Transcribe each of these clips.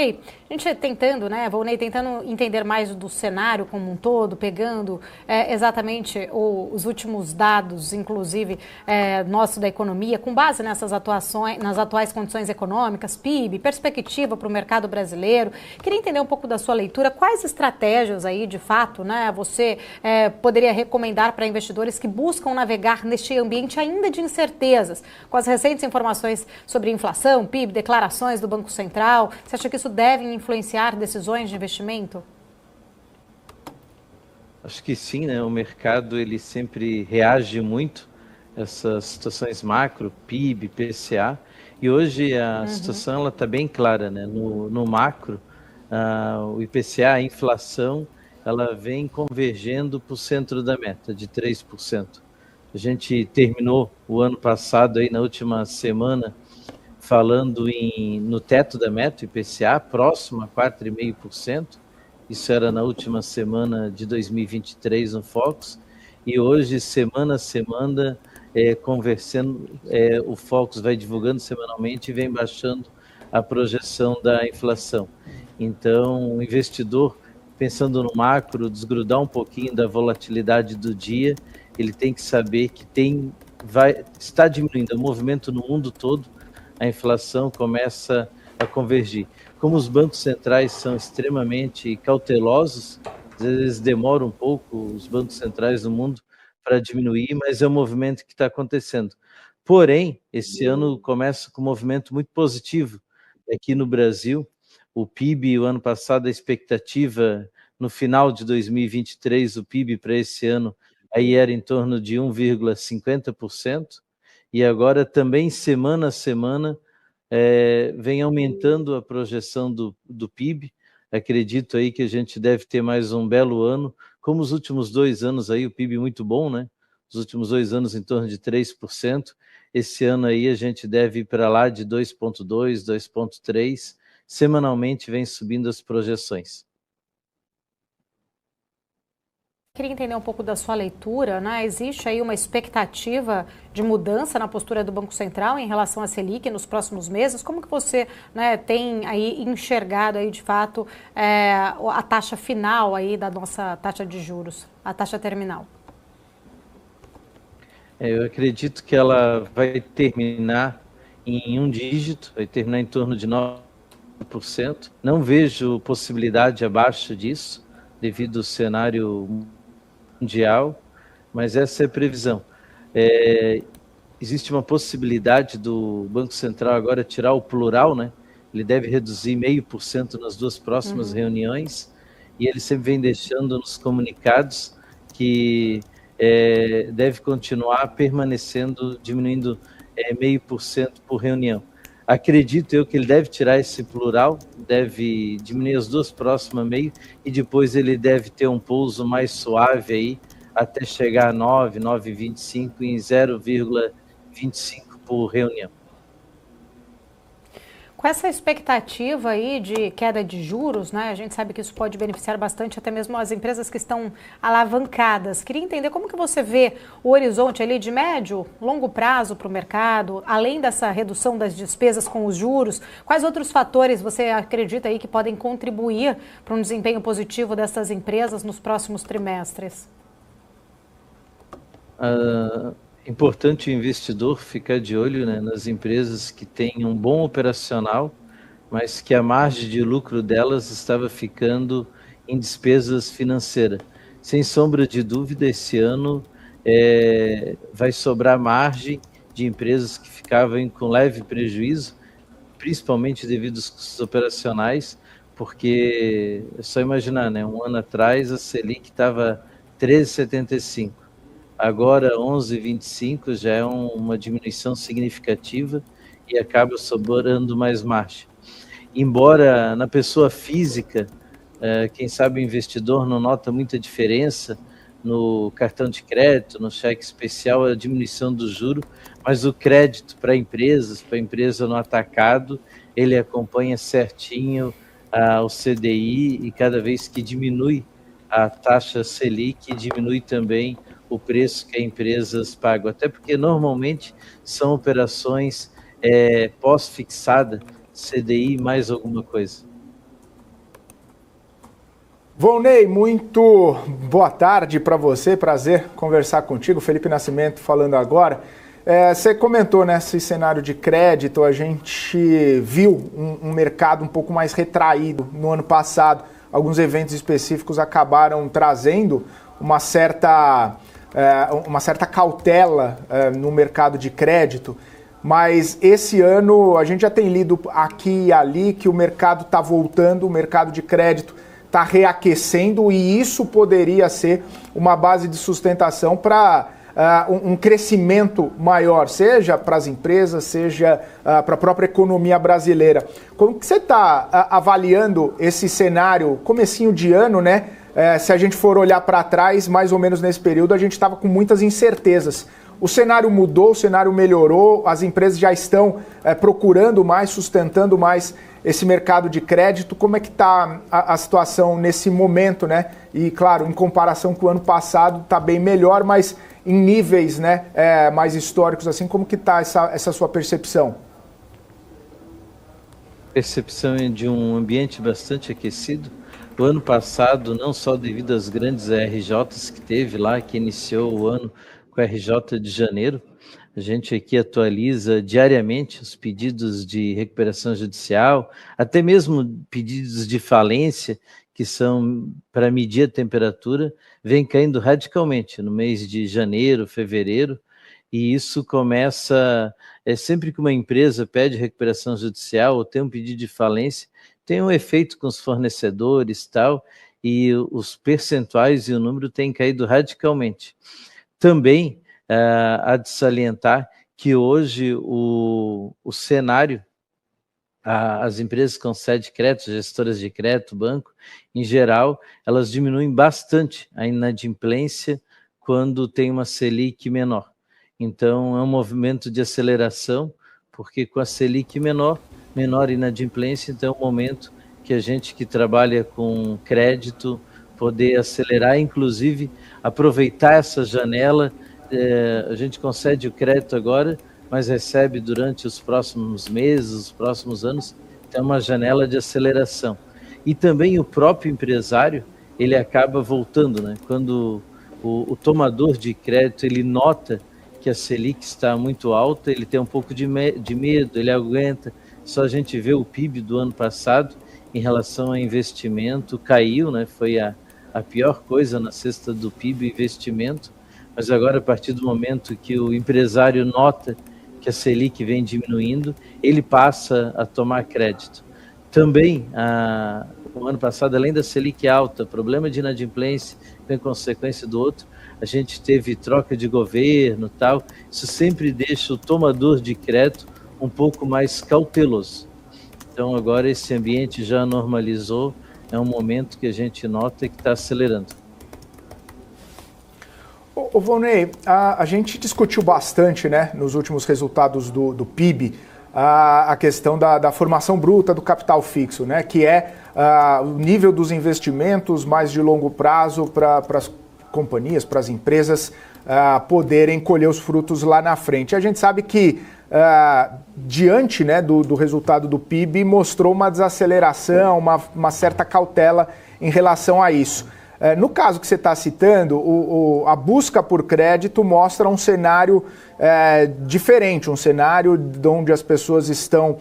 A gente tentando, né, Volney, tentando entender mais do cenário como um todo, pegando exatamente os últimos dados, inclusive nosso da economia, com base nessas atuações, nas atuais condições econômicas, PIB, perspectiva para o mercado brasileiro. Queria entender um pouco da sua leitura, quais estratégias aí, de fato, né, você poderia recomendar para investidores que buscam navegar neste ambiente ainda de incertezas, com as recentes informações sobre inflação, PIB, declarações do Banco Central. Você acha que isso deve influenciar decisões de investimento? Acho que sim, né? O mercado ele sempre reage muito a essas situações macro, PIB, PCA, e hoje a situação ela está bem clara, né? No macro, o IPCA, a inflação, ela vem convergendo para o centro da meta, de 3%. A gente terminou o ano passado, aí, na última semana, falando no teto da meta, IPCA, próximo a 4,5%. Isso era na última semana de 2023 no Focus. E hoje, semana a semana, conversando, o Focus vai divulgando semanalmente e vem baixando a projeção da inflação. Então, o investidor, pensando no macro, desgrudar um pouquinho da volatilidade do dia, ele tem que saber que está diminuindo o movimento no mundo todo, a inflação começa a convergir. Como os bancos centrais são extremamente cautelosos, às vezes demora um pouco os bancos centrais do mundo para diminuir, mas é um movimento que está acontecendo. Porém, esse ano começa com um movimento muito positivo aqui no Brasil. O PIB, o ano passado, a expectativa no final de 2023, o PIB para esse ano aí era em torno de 1,50%. E agora também, semana a semana, vem aumentando a projeção do PIB. Acredito aí que a gente deve ter mais um belo ano, como os últimos 2 anos aí, o PIB muito bom, né? Os últimos 2 anos em torno de 3%. Esse ano aí a gente deve ir para lá de 2,2, 2,3. Semanalmente vem subindo as projeções. Queria entender um pouco da sua leitura, né? Existe aí uma expectativa de mudança na postura do Banco Central em relação à Selic nos próximos meses? Como que você, né, tem aí enxergado aí de fato a taxa final aí da nossa taxa de juros, a taxa terminal? Eu acredito que ela vai terminar em um dígito, vai terminar em torno de 9%. Não vejo possibilidade abaixo disso, devido ao cenário mundial, mas essa é a previsão. Existe uma possibilidade do Banco Central agora tirar o plural, né? Ele deve reduzir 0,5% nas 2 próximas reuniões, e ele sempre vem deixando nos comunicados que deve continuar permanecendo, diminuindo 0,5% por reunião. Acredito eu que ele deve tirar esse plural, deve diminuir as 2 próximas meio, e depois ele deve ter um pouso mais suave aí, até chegar a 9, 9,25 em 0,25 por reunião. Com essa expectativa aí de queda de juros, né, a gente sabe que isso pode beneficiar bastante até mesmo as empresas que estão alavancadas. Queria entender como que você vê o horizonte ali de médio, longo prazo para o mercado, além dessa redução das despesas com os juros, quais outros fatores você acredita aí que podem contribuir para um desempenho positivo dessas empresas nos próximos trimestres? Importante o investidor ficar de olho, né, nas empresas que têm um bom operacional, mas que a margem de lucro delas estava ficando em despesas financeiras. Sem sombra de dúvida, esse ano vai sobrar margem de empresas que ficavam com leve prejuízo, principalmente devido aos custos operacionais, porque é só imaginar, né, um ano atrás a Selic estava 13,75. Agora 11,25 já é uma diminuição significativa e acaba sobrando mais margem. Embora na pessoa física, quem sabe o investidor não nota muita diferença no cartão de crédito, no cheque especial, a diminuição do juro, mas o crédito para empresa no atacado, ele acompanha certinho o CDI, e cada vez que diminui a taxa Selic, diminui também o preço que as empresas pagam, até porque normalmente são operações pós-fixada, CDI mais alguma coisa. Volney, muito boa tarde para você, prazer conversar contigo. Felipe Nascimento falando agora. Você comentou nesse cenário de crédito, a gente viu um mercado um pouco mais retraído no ano passado. Alguns eventos específicos acabaram trazendo uma certa cautela no mercado de crédito, mas esse ano a gente já tem lido aqui e ali que o mercado está voltando, o mercado de crédito está reaquecendo e isso poderia ser uma base de sustentação para um crescimento maior, seja para as empresas, seja para a própria economia brasileira. Como que você está avaliando esse cenário, comecinho de ano, né? Se a gente for olhar para trás, mais ou menos nesse período, a gente estava com muitas incertezas. O cenário mudou, o cenário melhorou, as empresas já estão procurando mais, sustentando mais esse mercado de crédito. Como é que está a situação nesse momento, né? E, claro, em comparação com o ano passado, está bem melhor, mas em níveis, né, mais históricos, assim, como que está essa sua percepção? Percepção é de um ambiente bastante aquecido. O ano passado, não só devido às grandes RJs que teve lá, que iniciou o ano com a RJ de janeiro, a gente aqui atualiza diariamente os pedidos de recuperação judicial, até mesmo pedidos de falência, que são para medir a temperatura, vem caindo radicalmente no mês de janeiro, fevereiro, e isso começa, sempre que uma empresa pede recuperação judicial ou tem um pedido de falência, tem um efeito com os fornecedores e tal, e os percentuais e o número têm caído radicalmente. Também há de salientar que hoje o cenário, as empresas que concedem crédito, gestoras de crédito, banco, em geral, elas diminuem bastante a inadimplência quando tem uma Selic menor. Então, é um movimento de aceleração, porque com a Selic menor inadimplência, então é um momento que a gente que trabalha com crédito poder acelerar, inclusive aproveitar essa janela. A gente concede o crédito agora, mas recebe durante os próximos meses, os próximos anos, tem uma janela de aceleração. E também o próprio empresário, ele acaba voltando, né? Quando o tomador de crédito, ele nota que a Selic está muito alta, ele tem um pouco de medo, ele aguenta. Só a gente vê o PIB do ano passado, em relação a investimento, caiu, né? Foi a pior coisa na cesta do PIB, investimento. Mas agora, a partir do momento que o empresário nota que a Selic vem diminuindo, ele passa a tomar crédito. Também, o ano passado, além da Selic alta, problema de inadimplência, em consequência do outro, a gente teve troca de governo e tal. Isso sempre deixa o tomador de crédito um pouco mais cauteloso. Então, agora esse ambiente já normalizou, é um momento que a gente nota que está acelerando. Ô Volney, a gente discutiu bastante, né, nos últimos resultados do PIB, a questão da formação bruta do capital fixo, né, que é o nível dos investimentos mais de longo prazo para as companhias, para as empresas poderem colher os frutos lá na frente. A gente sabe que, diante, né, do resultado do PIB, mostrou uma desaceleração, uma certa cautela em relação a isso. No caso que você está citando, a busca por crédito mostra um cenário diferente, um cenário onde as pessoas estão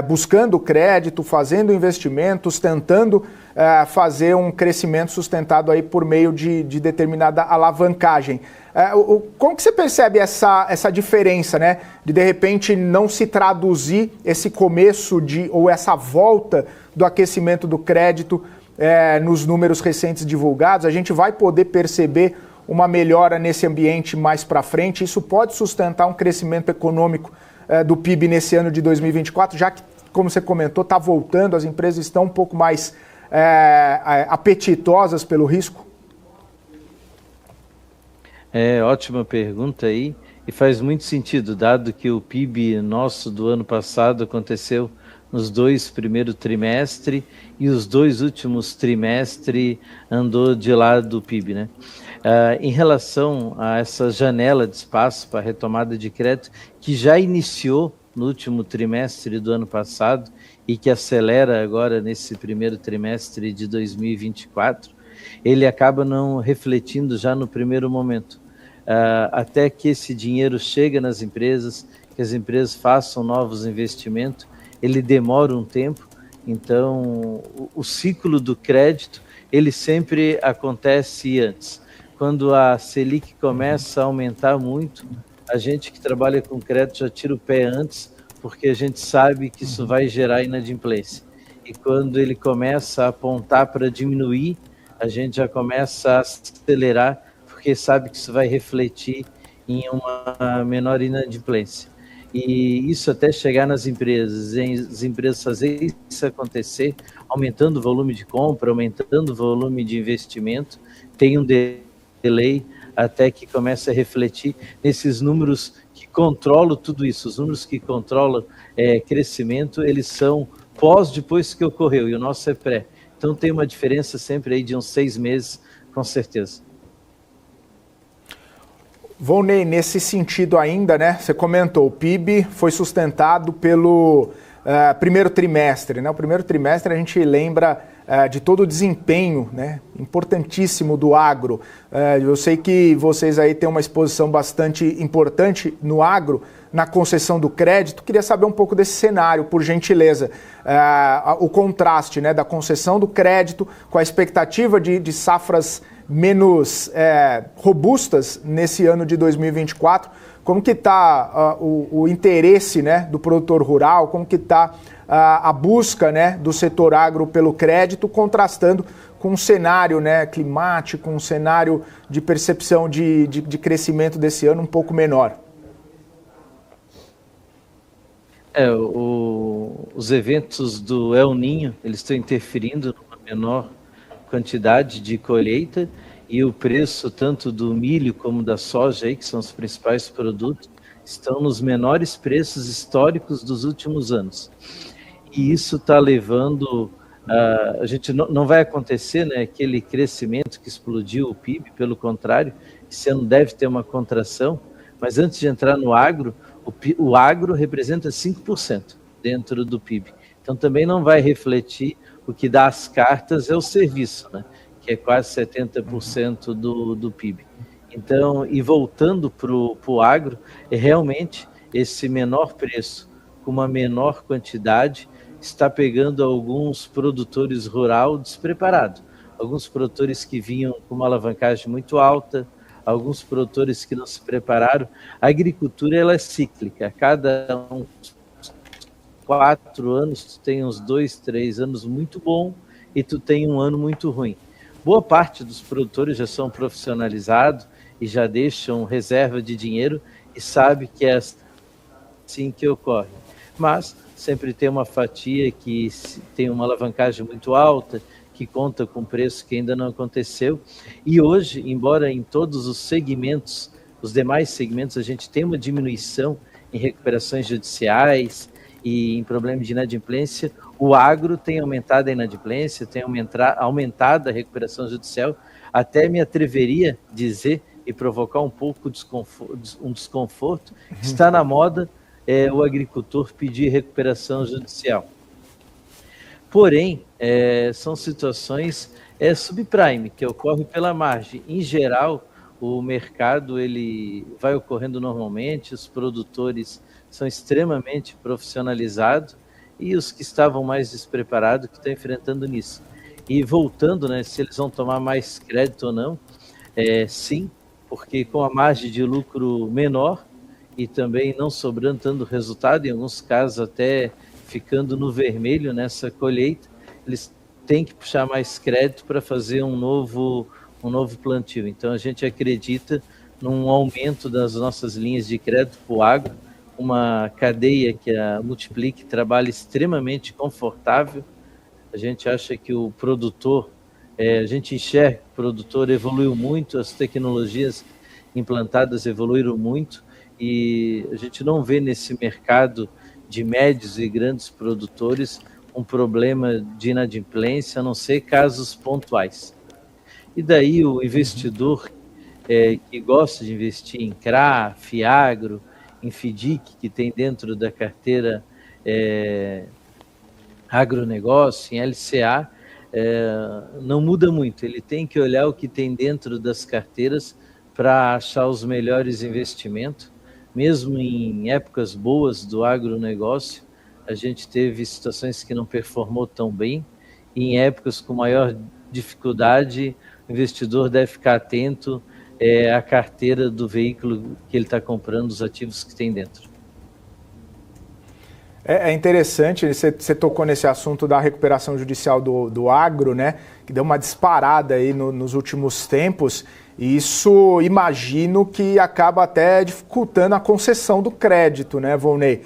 buscando crédito, fazendo investimentos, tentando fazer um crescimento sustentado aí por meio de determinada alavancagem. Como que você percebe essa diferença, né? De repente não se traduzir esse começo ou essa volta do aquecimento do crédito nos números recentes divulgados? A gente vai poder perceber uma melhora nesse ambiente mais para frente? Isso pode sustentar um crescimento econômico do PIB nesse ano de 2024, já que, como você comentou, está voltando, as empresas estão um pouco mais apetitosas pelo risco? Ótima pergunta aí, e faz muito sentido, dado que o PIB nosso do ano passado aconteceu nos 2 primeiros trimestres e os 2 últimos trimestres andou de lado do PIB, né? Em relação a essa janela de espaço para retomada de crédito, que já iniciou no último trimestre do ano passado e que acelera agora nesse primeiro trimestre de 2024, ele acaba não refletindo já no primeiro momento. Até que esse dinheiro chega nas empresas, que as empresas façam novos investimentos, ele demora um tempo. Então, o ciclo do crédito, ele sempre acontece antes. Quando a Selic começa a aumentar muito, a gente que trabalha com crédito já tira o pé antes, porque a gente sabe que isso vai gerar inadimplência. E quando ele começa a apontar para diminuir, a gente já começa a acelerar, porque sabe que isso vai refletir em uma menor inadimplência. E isso até chegar nas empresas, as empresas fazerem isso acontecer, aumentando o volume de compra, aumentando o volume de investimento, tem um delay até que comece a refletir nesses números que controlam tudo isso. Os números que controlam crescimento, eles são depois que ocorreu, e o nosso é pré. Então tem uma diferença sempre aí de uns 6 meses, com certeza. Volney, nesse sentido ainda, né? Você comentou, o PIB foi sustentado pelo primeiro trimestre, né? O primeiro trimestre a gente lembra de todo o desempenho, né, importantíssimo do agro. Eu sei que vocês aí têm uma exposição bastante importante no agro, na concessão do crédito. Queria saber um pouco desse cenário, por gentileza. O contraste, né, da concessão do crédito com a expectativa de safras menos robustas nesse ano de 2024. Como que está o interesse, né, do produtor rural? Como que está a busca, né, do setor agro pelo crédito, contrastando com um cenário, né, climático, um cenário de percepção de crescimento desse ano um pouco menor? Os eventos do El Niño, eles estão interferindo numa menor quantidade de colheita, e o preço tanto do milho como da soja, aí, que são os principais produtos, estão nos menores preços históricos dos últimos anos. E isso está levando, a gente não vai acontecer, né, aquele crescimento que explodiu o PIB, pelo contrário, esse ano deve ter uma contração, mas antes de entrar no agro, o agro representa 5% dentro do PIB. Então também não vai refletir. O que dá as cartas é o serviço, né, que é quase 70% do PIB. Então, e voltando para o agro, realmente esse menor preço com uma menor quantidade está pegando alguns produtores rurais despreparados. Alguns produtores que vinham com uma alavancagem muito alta, alguns produtores que não se prepararam. A agricultura, ela é cíclica. A cada 4 anos, tu tem uns 2, 3 anos muito bom e tu tem um ano muito ruim. Boa parte dos produtores já são profissionalizados e já deixam reserva de dinheiro e sabe que é assim que ocorre. Mas sempre tem uma fatia que tem uma alavancagem muito alta, que conta com preço que ainda não aconteceu. E hoje, embora em todos os segmentos, os demais segmentos, a gente tem uma diminuição em recuperações judiciais e em problemas de inadimplência, o agro tem aumentado a inadimplência, tem aumentado a recuperação judicial. Até me atreveria a dizer e provocar um pouco um desconforto, está na moda o agricultor pedir recuperação judicial. Porém, são situações subprime, que ocorrem pela margem. Em geral, o mercado ele vai ocorrendo normalmente, os produtores são extremamente profissionalizados e os que estavam mais despreparados que estão enfrentando nisso. E voltando, né, se eles vão tomar mais crédito ou não, sim, porque com a margem de lucro menor e também não sobrando tanto resultado, em alguns casos até ficando no vermelho nessa colheita, eles têm que puxar mais crédito para fazer um novo plantio. Então a gente acredita num aumento das nossas linhas de crédito para o agro, uma cadeia que a Multiplique trabalha extremamente confortável. A gente acha que o produtor, a gente enxerga que o produtor evoluiu muito, as tecnologias implantadas evoluíram muito e a gente não vê nesse mercado de médios e grandes produtores um problema de inadimplência, a não ser casos pontuais. E daí o investidor que gosta de investir em CRA, FIAGRO, em FIDIC, que tem dentro da carteira agronegócio, em LCA, não muda muito. Ele tem que olhar o que tem dentro das carteiras para achar os melhores investimentos. Mesmo em épocas boas do agronegócio, a gente teve situações que não performou tão bem, e em épocas com maior dificuldade, o investidor deve ficar atento à carteira do veículo que ele está comprando, os ativos que tem dentro. É interessante, você tocou nesse assunto da recuperação judicial do agro, né? Que deu uma disparada aí nos últimos tempos. E isso, imagino que acaba até dificultando a concessão do crédito, né, Volney?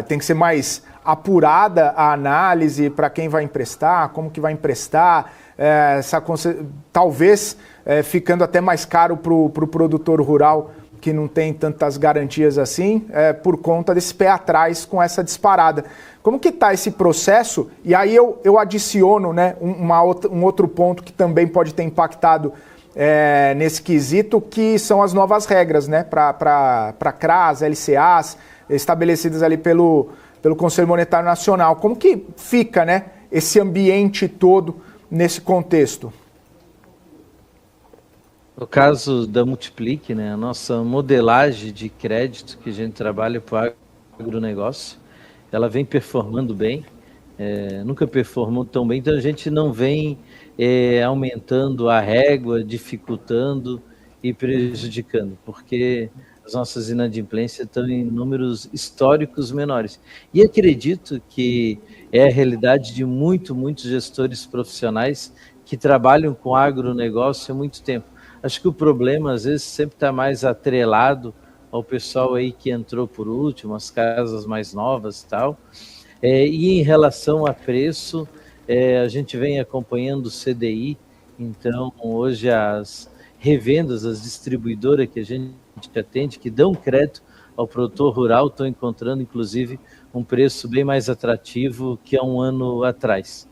Tem que ser mais apurada a análise para quem vai emprestar, como que vai emprestar, talvez ficando até mais caro para o produtor rural, que não tem tantas garantias assim, por conta desse pé atrás com essa disparada. Como que está esse processo? E aí eu adiciono, né, um outro ponto que também pode ter impactado nesse quesito, que são as novas regras, né, para CRAs, LCAs, estabelecidas ali pelo Conselho Monetário Nacional. Como que fica, né, esse ambiente todo nesse contexto? No caso da Multiplique, né, a nossa modelagem de crédito que a gente trabalha para o agronegócio, ela vem performando bem, nunca performou tão bem, então a gente não vem aumentando a régua, dificultando e prejudicando, porque as nossas inadimplências estão em números históricos menores. E acredito que é a realidade de muitos gestores profissionais que trabalham com agronegócio há muito tempo. Acho que o problema, às vezes, sempre está mais atrelado ao pessoal aí que entrou por último, as casas mais novas e tal. E em relação a preço, a gente vem acompanhando o CDI, então hoje as revendas, as distribuidoras que a gente atende, que dão crédito ao produtor rural, estão encontrando, inclusive, um preço bem mais atrativo que há um ano atrás.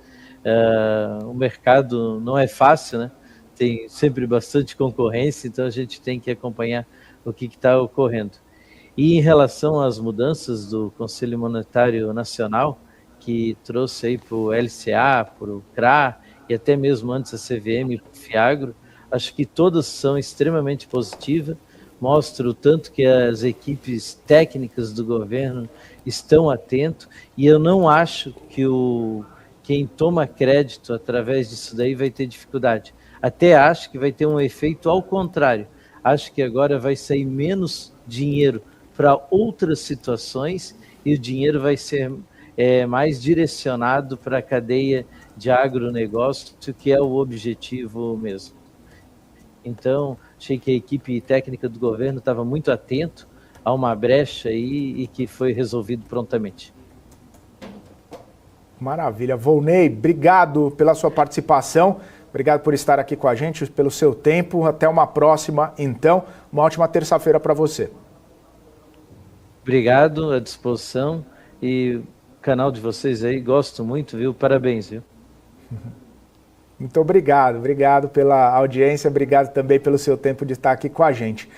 O mercado não é fácil, né? Tem sempre bastante concorrência, então a gente tem que acompanhar o que está ocorrendo. E em relação às mudanças do Conselho Monetário Nacional, que trouxe aí para o LCA, para o CRA, e até mesmo antes a CVM e o FIAGRO, acho que todas são extremamente positivas, mostra o tanto que as equipes técnicas do governo estão atentos, e eu não acho que quem toma crédito através disso daí vai ter dificuldade. Até acho que vai ter um efeito ao contrário. Acho que agora vai sair menos dinheiro para outras situações e o dinheiro vai ser mais direcionado para a cadeia de agronegócio, que é o objetivo mesmo. Então, achei que a equipe técnica do governo estava muito atento a uma brecha aí e que foi resolvido prontamente. Maravilha. Volney, obrigado pela sua participação. Obrigado por estar aqui com a gente, pelo seu tempo. Até uma próxima, então. Uma ótima terça-feira para você. Obrigado, à disposição. E o canal de vocês aí, gosto muito, viu? Parabéns, viu? Muito obrigado. Obrigado pela audiência. Obrigado também pelo seu tempo de estar aqui com a gente.